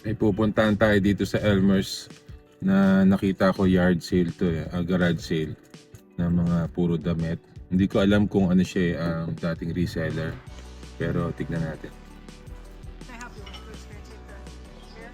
May pupuntahan tayo dito sa Elmer's na nakita ko yard sale to garage sale na mga puro damit. Hindi ko alam kung ano siya dating reseller. Pero tignan natin. Can I help you? Who's going to take the chair?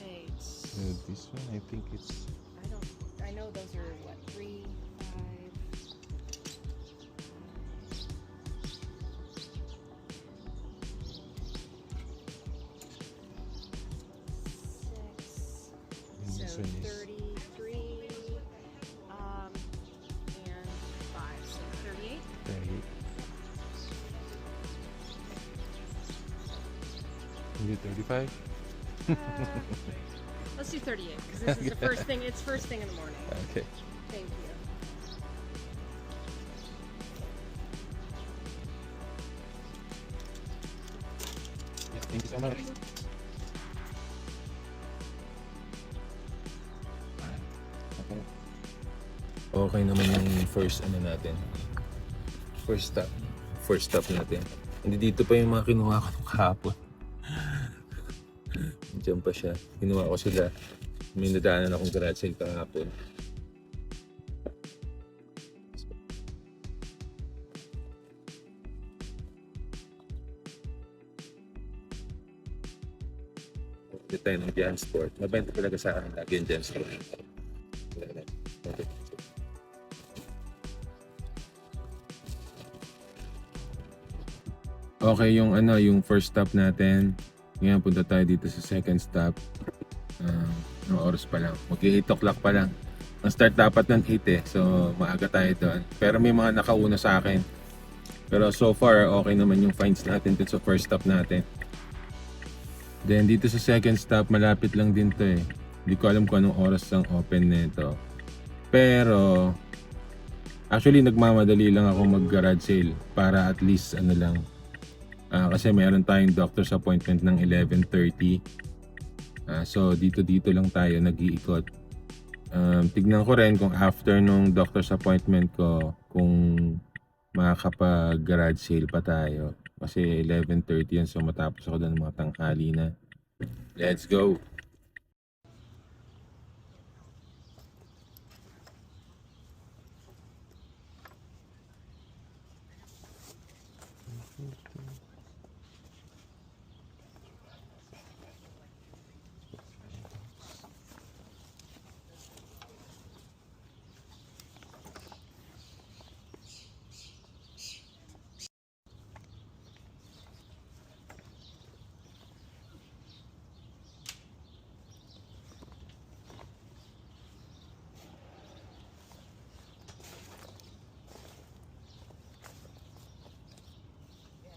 Right. This one, I think it's... I know those are what, 3, 5. This So one is 33, and 5, so 38. 38. Hindi 35? Let's do 38 because this is the first thing. It's first thing in the morning. Okay. Thank you. Yeah, thank you so much. Okay naman yung first ano natin. First stop natin. Hindi dito pa yung mga kinuha ko nung kahapon. Diyan pa siya. Kinuha ko sila. May nadaanan akong garage sale kahapon. Dito tayo ng Jansport. Mabenta talaga sa akin lagi yung Jansport. Okay. Okay, yung first stop natin. Ngayon punta tayo dito sa second stop. Ng oras pa lang. Mag-8 o'clock pa lang. Ang start dapat ng 8 eh. So maaga tayo doon. Pero may mga nakauna sa akin. Pero so far okay naman yung finds natin dito sa first stop natin. Then dito sa second stop malapit lang din to eh. Hindi ko alam kung anong oras ang open nito. Pero actually nagmamadali lang ako mag-garage sale para at least ano lang. Kasi meron tayong doctor's appointment ng 11:30. So dito lang tayo nag-iikot. Tignan ko rin kung after nung doctor's appointment ko kung makakapag-garage sale pa tayo. Kasi 11:30 yan, so matapos ako doon mga tanghali na. Let's go!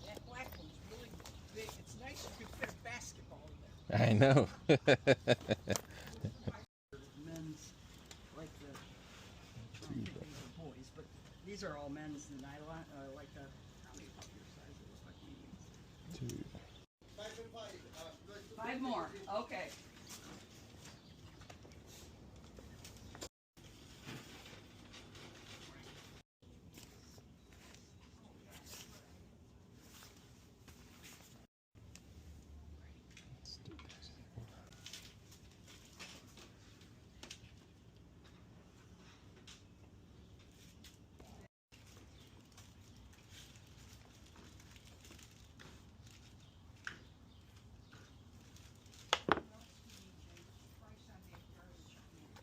That black one's really big. It's nice you could fit a basketball in there. I know. Men's, like the, I think these are boys, but these are all men's nylon, like the, how many of your size? It looks like mediums. 5 more, okay.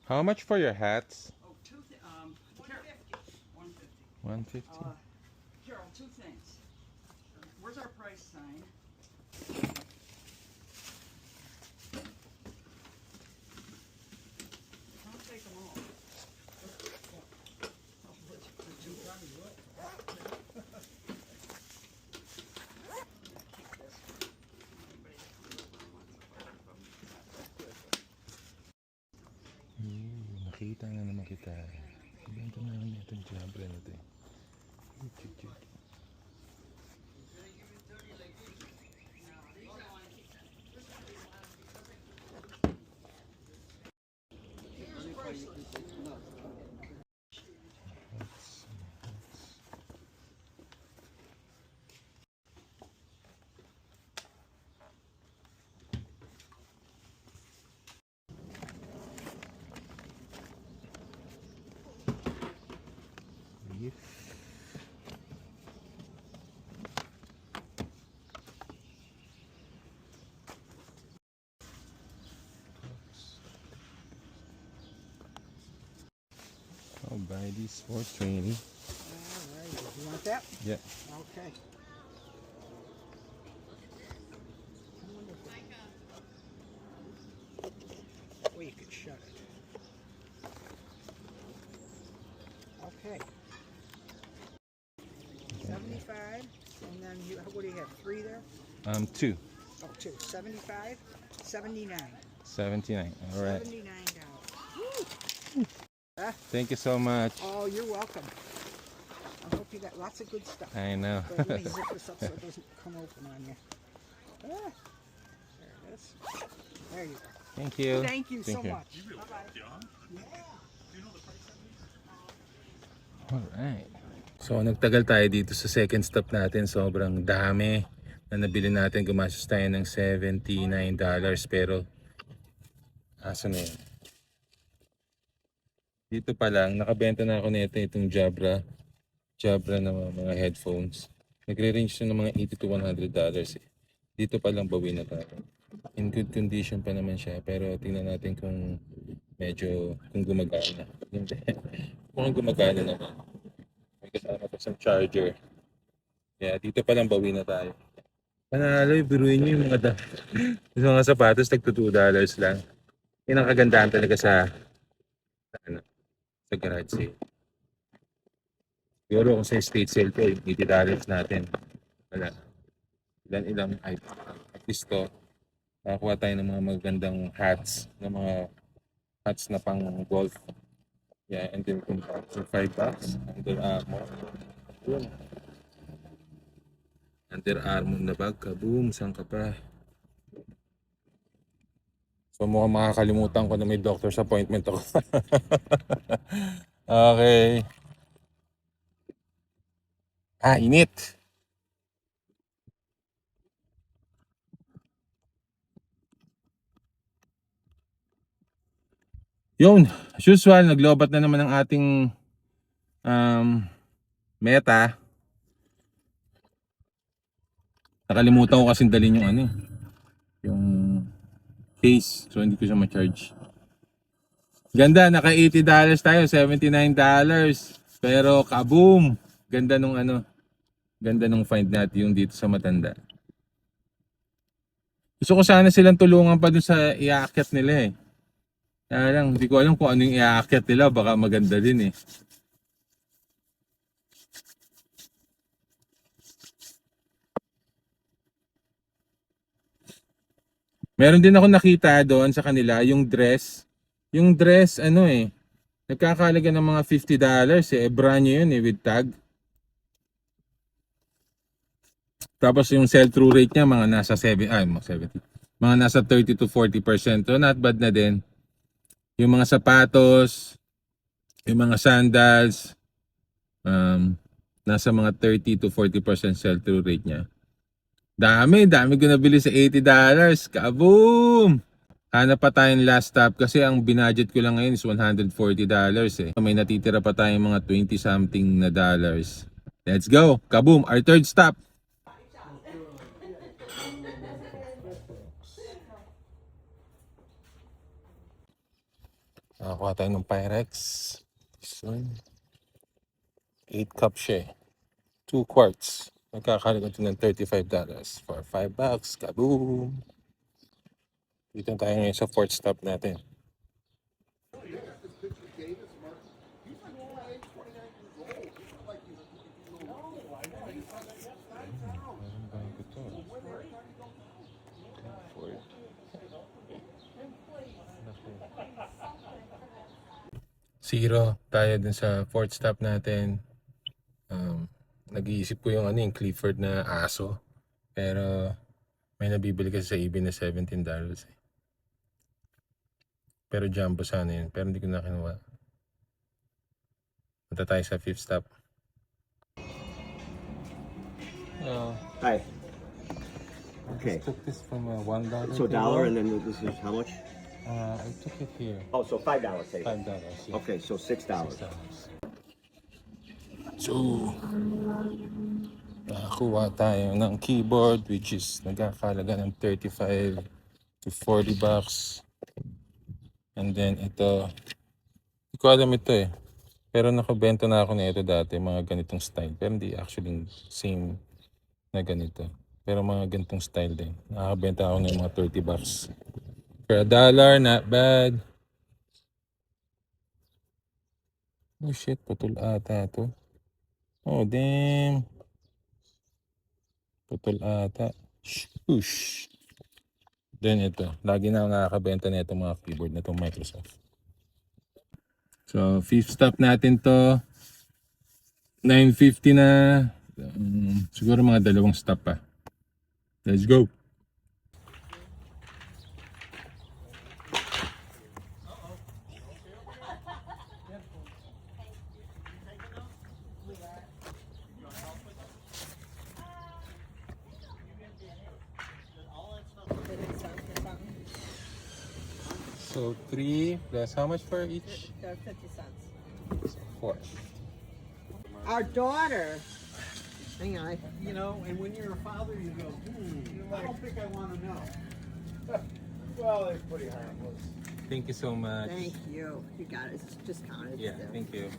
How much for your hats? Oh, 150. 150. Carol, 2 things. Where's our price sign? I'll take them all. Nakita na naman kita. Ibenta na namin itong jumper na ito eh. Cute. buy this for 20. Alright, you want that? Yeah. Okay. Well, you could shut it. Okay. 75, and then you, what do you have, 3 there? 2. Oh, 2. 75, 79. 79. All right. $79. Thank you so much. Oh, you're welcome. I hope you got lots of good stuff. I know. But let me zip this up so it doesn't come open on you. Ah, there it is. There you go. Thank you. Thank you so you. much. Bye-bye. Alright. So nagtagal tayo dito sa second stop natin. Sobrang dami na nabili natin. Gumastos tayo ng $79. Pero aso na yun. Dito pa lang, nakabenta na ako nito itong Jabra na mga headphones. Nagre-range na ng mga $80 to $100 eh. Dito pa lang bawi na tayo. In good condition pa naman siya, pero tingnan natin kung medyo kung gumagana. Hindi. Kung gumagana naman. May kasama pa sa charger. Kaya dito pa lang bawi na tayo. Panalo, biruin nyo yung yung mga sapatos, tag $2 lang. Yun ang kagandahan talaga sa garage sale. Siguro kung sa estate sale ko, $80 natin. Wala. Ilan ay at least to, nakakuha tayo ng mga magandang hats, ng mga hats na pang golf. Yeah, and then kung $5, Under Armour. Yun. Under Armour na bag, kaboom, saan ka pa? So mukhang makakalimutan ko na may doctor's appointment ako. Okay. Init. Yun, as usual, naglobat na naman ang ating meta. Nakalimutan ko kasing dalhin yung yung case. So hindi ko siya ma-charge. Ganda, naka $80 tayo, $79. Pero kaboom! Ganda nung ganda nung find natin yung dito sa Matanda. Gusto ko sana silang tulungan pa dun sa iaakyat nila eh. Kaya lang, hindi ko alam kung ano yung iaakyat nila, baka maganda din eh. Meron din ako nakita doon sa kanila, yung dress. Yung dress, nagkakalaga ng mga $50 eh. Brand new yun eh, with tag. Tapos yung sell-through rate niya, mga nasa 70. Mga nasa 30 to 40%. So not bad na din. Yung mga sapatos, yung mga sandals, nasa mga 30 to 40% sell-through rate niya. Dami ko nabili sa $80. Kaboom! Hanap pa tayong last stop kasi ang binudget ko lang ngayon is $140 eh. May natitira pa tayong mga 20 something na dollars. Let's go! Kaboom! Our third stop! Nakakuha tayo ng Pyrex. This one. 8 cups siya eh. 2 quarts. Nagkakalaga ito ng $35 for $5. Kaboom! Dito tayo ngayon sa fourth stop natin. Zero tayo dun sa fourth stop natin. Nag-iisip ko yung yung Clifford na aso. Pero may nabibili kasi sa eBay na $17 eh. Pero jumbo sana yun. Pero hindi ko na kinuha. Punta tayo sa fifth stop. Hi. Okay. I took this from $1. So $1, and then this is how much? I took it here. Oh, so $5 take. $5. Yeah. Okay, so $6. So, nakakuha tayo ng keyboard which is nagkakalaga ng $35 to $40. And then ito, hindi ko alam ito eh. Pero nakabenta na ako nito dati, mga ganitong style. Pero hindi actually same na ganito. Pero mga ganitong style din. Nakabenta ako ng mga $30. For $1, not bad. Oh shit, putol ata to. Oh damn. Putol ata. Shush. Then ito, lagi na ako nakakabenta na itong mga keyboard na itong Microsoft. So, fifth stop natin to. 9:50 na. Siguro mga 2 stop pa. Let's go. So 3 plus how much for each? They're 50 cents. 4. Our daughter. Hang on. You know, and when you're a father, you go, I don't think I want to know. Well, they're pretty harmless. Thank you so much. Thank you. You got it. It's just counted. Yeah, thank you.